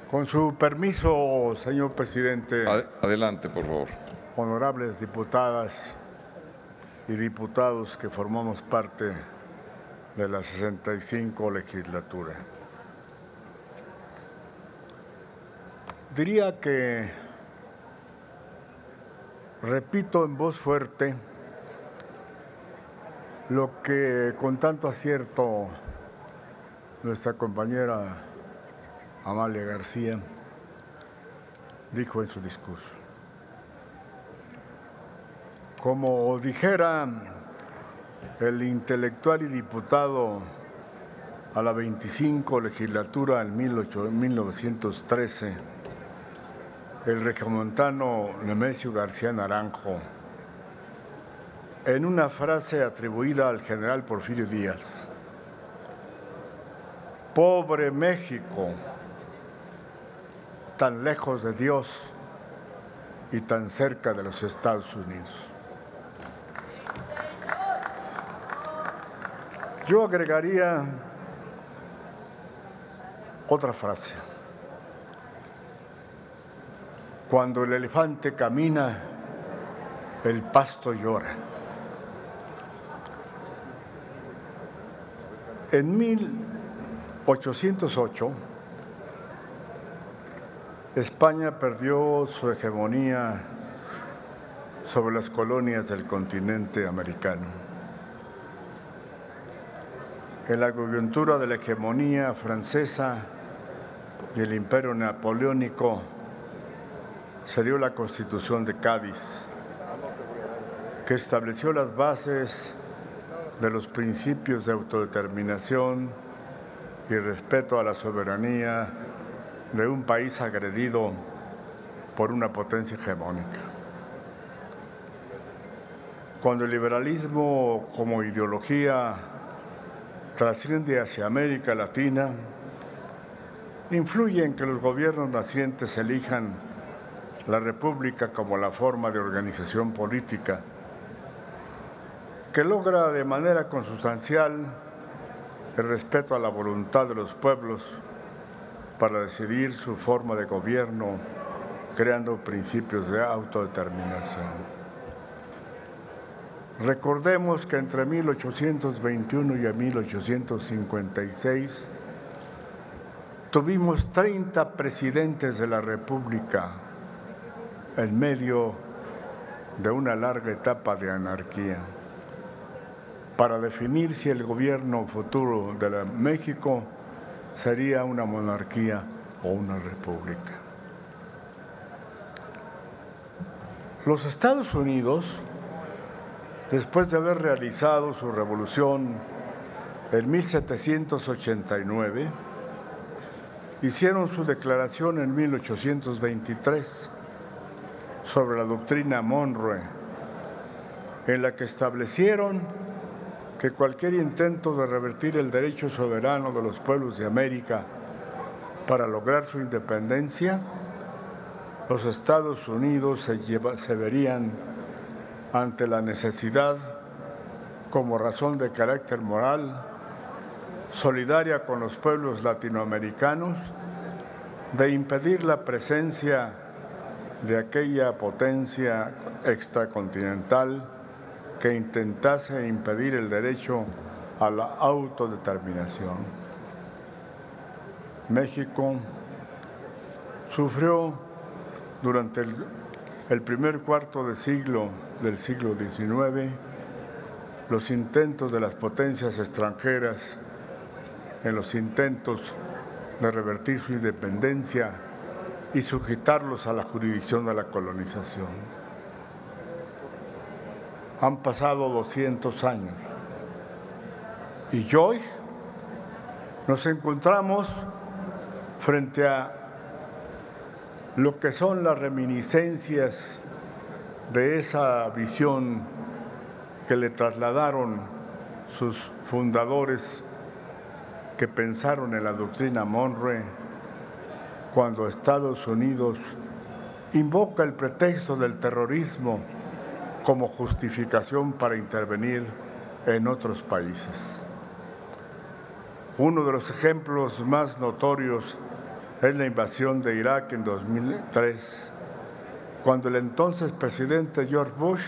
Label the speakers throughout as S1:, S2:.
S1: Con su permiso, señor presidente.
S2: Adelante, por favor.
S1: Honorables diputadas y diputados que formamos parte de la 65 legislatura. Diría que repito en voz fuerte lo que con tanto acierto nuestra compañera Amalia García dijo en su discurso. Como dijera el intelectual y diputado a la 25 legislatura en 1913, el regiomontano Nemesio García Naranjo, en una frase atribuida al general Porfirio Díaz: pobre México, tan lejos de Dios y tan cerca de los Estados Unidos. Yo agregaría otra frase: cuando el elefante camina, el pasto llora. En 1808, España perdió su hegemonía sobre las colonias del continente americano. En la coyuntura de la hegemonía francesa y el imperio napoleónico se dio la Constitución de Cádiz, que estableció las bases de los principios de autodeterminación y respeto a la soberanía de un país agredido por una potencia hegemónica. Cuando el liberalismo como ideología trasciende hacia América Latina, influye en que los gobiernos nacientes elijan la república como la forma de organización política que logra de manera consustancial el respeto a la voluntad de los pueblos para decidir su forma de gobierno, creando principios de autodeterminación. Recordemos que entre 1821 y 1856 tuvimos 30 presidentes de la República en medio de una larga etapa de anarquía, para definir si el gobierno futuro de México sería una monarquía o una república. Los Estados Unidos, después de haber realizado su revolución en 1789, hicieron su declaración en 1823 sobre la doctrina Monroe, en la que establecieron que cualquier intento de revertir el derecho soberano de los pueblos de América para lograr su independencia, los Estados Unidos se verían ante la necesidad, como razón de carácter moral, solidaria con los pueblos latinoamericanos, de impedir la presencia de aquella potencia extracontinental que intentase impedir el derecho a la autodeterminación. México sufrió durante el primer cuarto de siglo del siglo XIX los intentos de las potencias extranjeras en los intentos de revertir su independencia y sujetarlos a la jurisdicción de la colonización. Han pasado 200 años y hoy nos encontramos frente a lo que son las reminiscencias de esa visión que le trasladaron sus fundadores que pensaron en la doctrina Monroe cuando Estados Unidos invoca el pretexto del terrorismo como justificación para intervenir en otros países. Uno de los ejemplos más notorios es la invasión de Irak en 2003, cuando el entonces presidente George Bush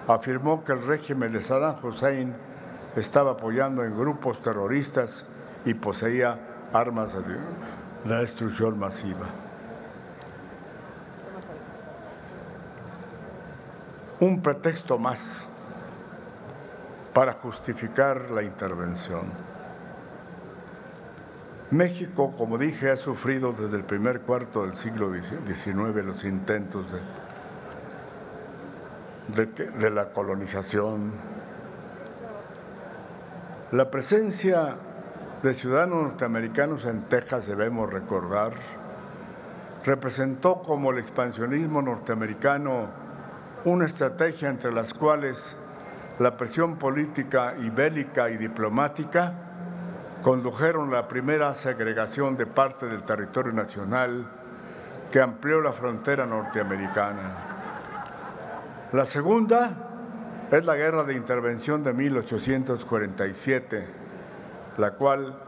S1: afirmó que el régimen de Saddam Hussein estaba apoyando en grupos terroristas y poseía armas de destrucción masiva. Un pretexto más para justificar la intervención. México, como dije, ha sufrido desde el primer cuarto del siglo XIX los intentos de la colonización. La presencia de ciudadanos norteamericanos en Texas, debemos recordar, representó como el expansionismo norteamericano una estrategia entre las cuales la presión política y bélica y diplomática condujeron la primera segregación de parte del territorio nacional que amplió la frontera norteamericana. La segunda es la Guerra de Intervención de 1847, la cual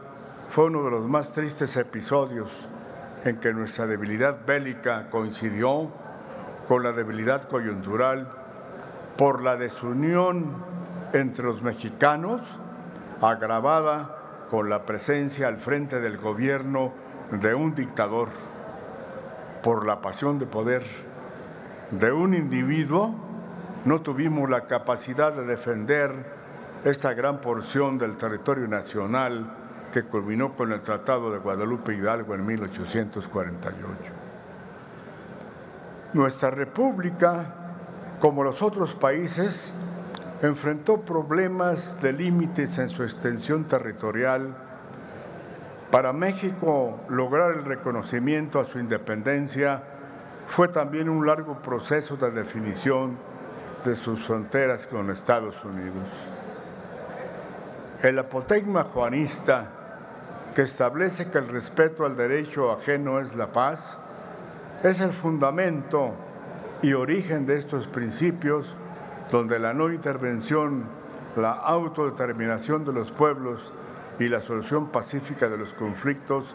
S1: fue uno de los más tristes episodios en que nuestra debilidad bélica coincidió con la debilidad coyuntural por la desunión entre los mexicanos, agravada con la presencia al frente del gobierno de un dictador, por la pasión de poder de un individuo. No tuvimos la capacidad de defender esta gran porción del territorio nacional que culminó con el Tratado de Guadalupe Hidalgo en 1848. Nuestra república, como los otros países, enfrentó problemas de límites en su extensión territorial. Para México, lograr el reconocimiento a su independencia fue también un largo proceso de definición de sus fronteras con Estados Unidos. El apotegma juanista, que establece que el respeto al derecho ajeno es la paz, es el fundamento y origen de estos principios, donde la no intervención, la autodeterminación de los pueblos y la solución pacífica de los conflictos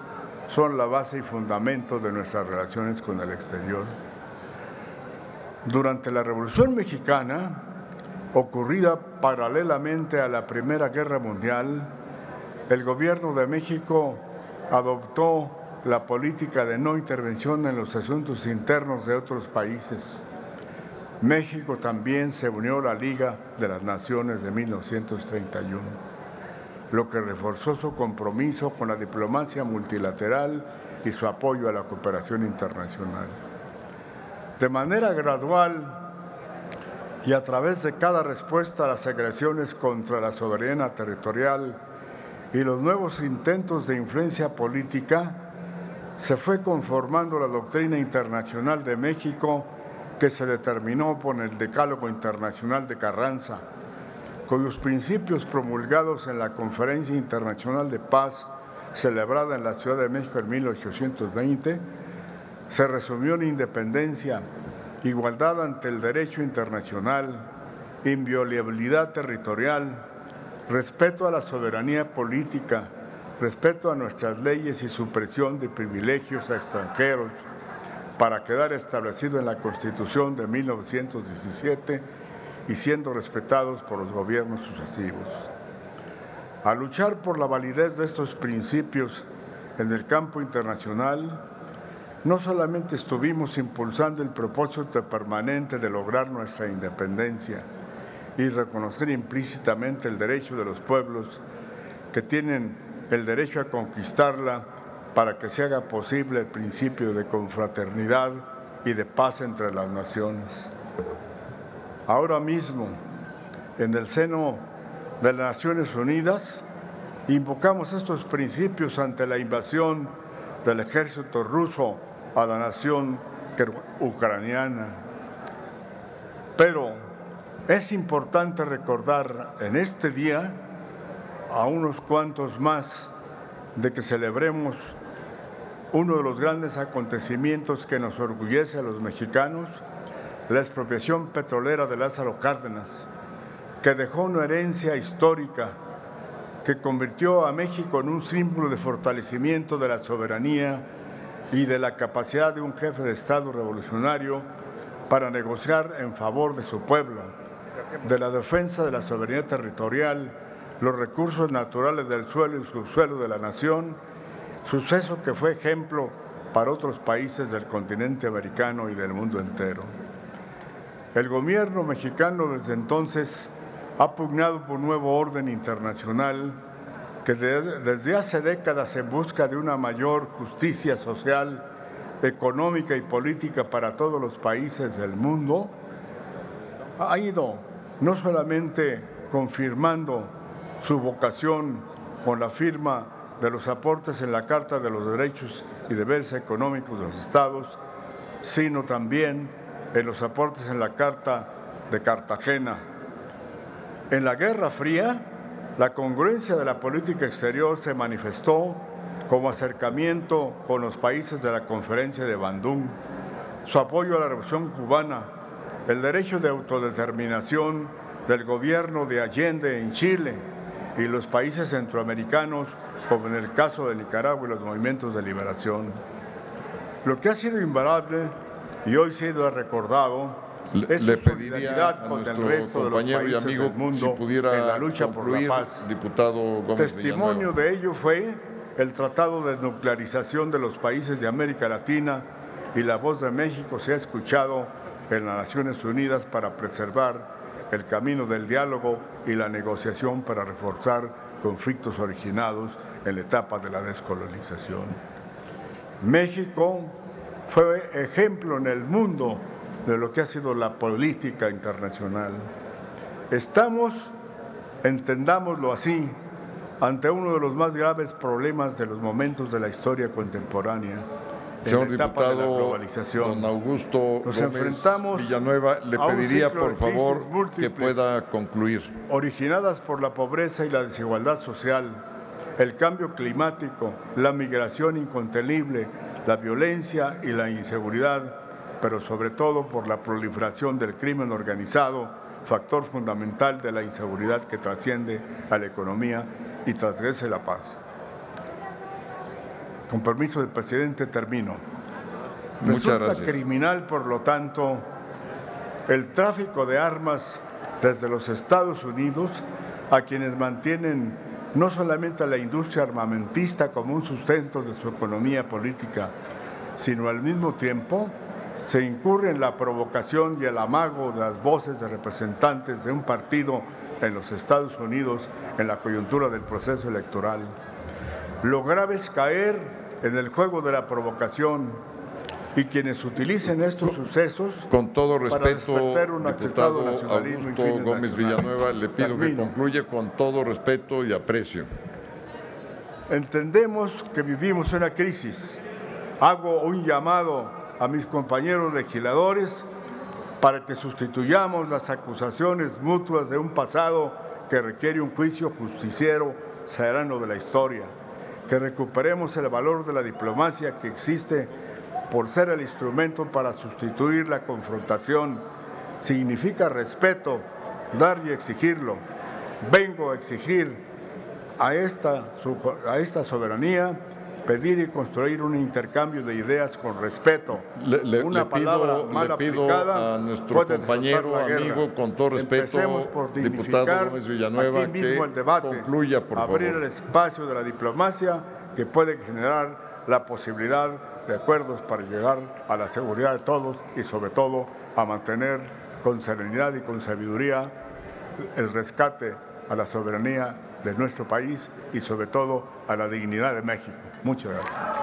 S1: son la base y fundamento de nuestras relaciones con el exterior. Durante la Revolución Mexicana, ocurrida paralelamente a la Primera Guerra Mundial, el Gobierno de México adoptó la política de no intervención en los asuntos internos de otros países. México también se unió a la Liga de las Naciones de 1931, lo que reforzó su compromiso con la diplomacia multilateral y su apoyo a la cooperación internacional. De manera gradual y a través de cada respuesta a las agresiones contra la soberanía territorial y los nuevos intentos de influencia política, se fue conformando la doctrina internacional de México que se determinó por el Decálogo Internacional de Carranza, cuyos principios promulgados en la Conferencia Internacional de Paz celebrada en la Ciudad de México en 1820, se resumió en independencia, igualdad ante el derecho internacional, inviolabilidad territorial, respeto a la soberanía política, respeto a nuestras leyes y supresión de privilegios a extranjeros, para quedar establecido en la Constitución de 1917 y siendo respetados por los gobiernos sucesivos. Al luchar por la validez de estos principios en el campo internacional, no solamente estuvimos impulsando el propósito permanente de lograr nuestra independencia y reconocer implícitamente el derecho de los pueblos que tienen el derecho a conquistarla para que se haga posible el principio de confraternidad y de paz entre las naciones. Ahora mismo, en el seno de las Naciones Unidas, invocamos estos principios ante la invasión del ejército ruso a la nación ucraniana. Pero es importante recordar en este día, a unos cuantos más de que celebremos uno de los grandes acontecimientos que nos orgullece a los mexicanos, la expropiación petrolera de Lázaro Cárdenas, que dejó una herencia histórica que convirtió a México en un símbolo de fortalecimiento de la soberanía y de la capacidad de un jefe de Estado revolucionario para negociar en favor de su pueblo, de la defensa de la soberanía territorial, los recursos naturales del suelo y subsuelo de la nación, suceso que fue ejemplo para otros países del continente americano y del mundo entero. El gobierno mexicano desde entonces ha pugnado por un nuevo orden internacional que desde hace décadas en busca de una mayor justicia social, económica y política para todos los países del mundo, ha ido no solamente confirmando su vocación con la firma de los aportes en la Carta de los Derechos y Deberes Económicos de los Estados, sino también en los aportes en la Carta de Cartagena. En la Guerra Fría, la congruencia de la política exterior se manifestó como acercamiento con los países de la Conferencia de Bandung, su apoyo a la Revolución Cubana, el derecho de autodeterminación del gobierno de Allende en Chile y los países centroamericanos, como en el caso de Nicaragua y los movimientos de liberación. Lo que ha sido invariable y hoy ha sido recordado es su solidaridad con el resto de los países del mundo en la lucha por la paz.
S2: Diputado Gómez
S1: Testimonio de ello fue el Tratado de Desnuclearización de los países de América Latina, y la voz de México se ha escuchado en las Naciones Unidas para preservar el camino del diálogo y la negociación para reforzar conflictos originados en la etapa de la descolonización. México fue ejemplo en el mundo de lo que ha sido la política internacional. Estamos, entendámoslo así, ante uno de los más graves problemas de los momentos de la historia contemporánea.
S2: Señor
S1: en la etapa
S2: diputado,
S1: de la globalización.
S2: don Augusto
S1: Nos
S2: Gómez
S1: enfrentamos
S2: Villanueva, le
S1: a un
S2: pediría
S1: ciclo
S2: por
S1: de crisis
S2: favor que
S1: múltiples,
S2: pueda concluir.
S1: originadas por la pobreza y la desigualdad social, el cambio climático, la migración incontenible, la violencia y la inseguridad, pero sobre todo por la proliferación del crimen organizado, factor fundamental de la inseguridad que trasciende a la economía y transgrede la paz. Con permiso del presidente, termino.
S2: Muchas
S1: Resulta
S2: gracias.
S1: criminal, por lo tanto, el tráfico de armas desde los Estados Unidos a quienes mantienen no solamente a la industria armamentista como un sustento de su economía política, sino al mismo tiempo se incurre en la provocación y el amago de las voces de representantes de un partido en los Estados Unidos en la coyuntura del proceso electoral. Lo grave es caer en el juego de la provocación y quienes utilicen estos sucesos
S2: con todo
S1: para
S2: respeto,
S1: despertar un acrecentado
S2: diputado
S1: nacionalismo y
S2: Augusto
S1: fines
S2: Gómez
S1: nacionales.
S2: Villanueva, le pido que
S1: Termino.
S2: concluya con todo respeto y aprecio.
S1: Entendemos que vivimos una crisis. Hago un llamado a mis compañeros legisladores para que sustituyamos las acusaciones mutuas de un pasado que requiere un juicio justiciero sereno de la historia, que recuperemos el valor de la diplomacia que existe por ser el instrumento para sustituir la confrontación. Significa respeto, dar y exigirlo. Vengo a exigir a esta soberanía, pedir y construir un intercambio de ideas con respeto. Una palabra mal aplicada
S2: a nuestro
S1: puede
S2: compañero,
S1: desatar la guerra.
S2: amigo, con todo respeto,
S1: Empecemos por
S2: diputado
S1: dignificar
S2: Gómez Villanueva,
S1: aquí mismo
S2: que
S1: el debate,
S2: concluya, por
S1: abrir
S2: favor.
S1: el espacio de la diplomacia que puede generar la posibilidad de acuerdos para llegar a la seguridad de todos y sobre todo a mantener con serenidad y con sabiduría el rescate a la soberanía de nuestro país y sobre todo a la dignidad de México. Muchas gracias.